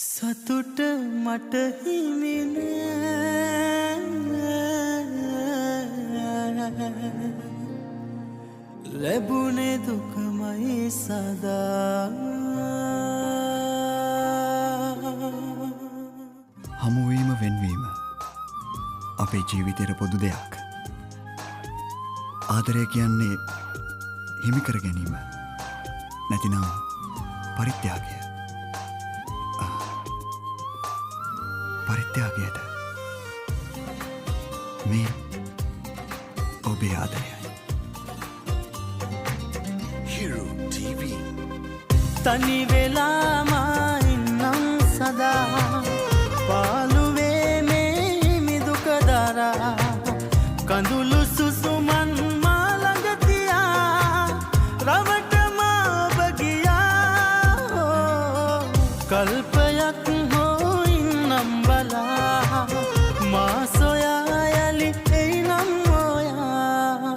සතුට මට හිමි නෑ ලැබුණේ දුකමයි සදා හමුවීම වෙන්වීම අපේ ජීවිතයට පොදු දෙයක්. ආදරය කියන්නේ හිමිකර ගැනීම නැතිනම් පරිත්‍යාගය. පරිත්‍යාගයට මේ ඔබේ ආදරයයි. Hero TV. තනි වෙලාමයින්නම් සදා පාළුවේ මේ මිදුක දරා කඳුළු සුසුමන් මාළඟ තියා රවටම ඔබ ගියා කල්පයක් හෝ ඉන්නම් බලා මා සොයා යලි එයිනම් ඔයා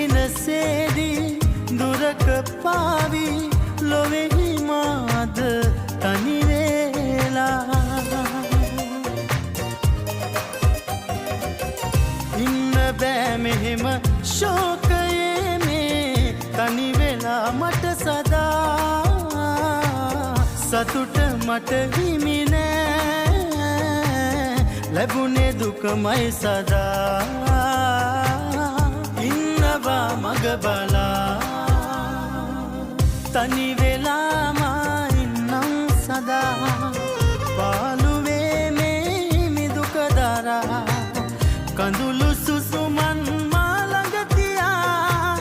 සිහිනසේදී දුරක පාවි ලොවෙහි මාද තනිවෙලා ඉන්න බෑ මෙහෙම ශෝකයේ මේ තනිවෙලා මට සදා සතුට මට හිමි නෑ ලැබුණේ දුකමයි සදා ඉන්නවා මග බලා තනි වෙලාමයින්නම් සදා පාළුවේ මේ මිදුක දරා කඳුළු සුසුමන් මාළඟ තියා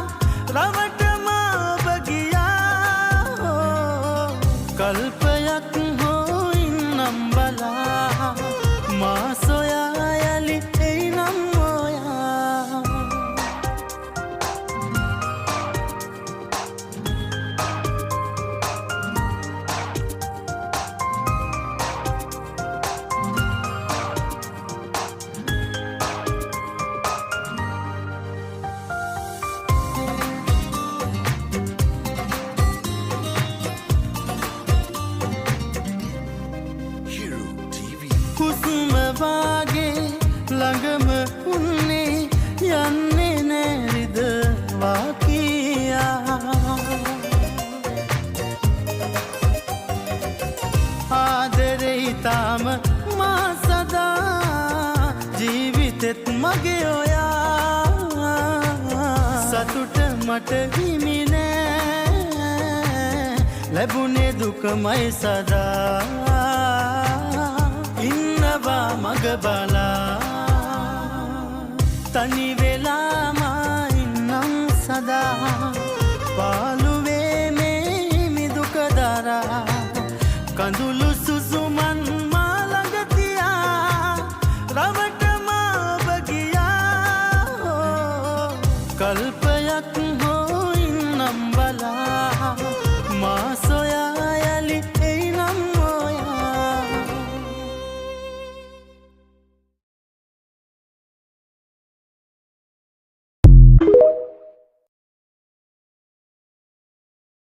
රවටම ඔබ ගියා කල්පයක් හෝ ඉන්නම් බලා මා සොයා යලි එයිනම් ඔයා Hero TV. හුස්ම වාගේ ළඟම උන්නේ යන්නේ නැරිද වාකියා ආදරේ තාම මා සදා ජීවිතෙත් මගේ ඔයා සතුට මට හිමි නෑ ලැබුණේ දුකමයි සදා ඉන්නවා මග බලා තනි වෙලාමයින්නම් සදා පාළුවේ මේ මිදුක දරා කඳුළු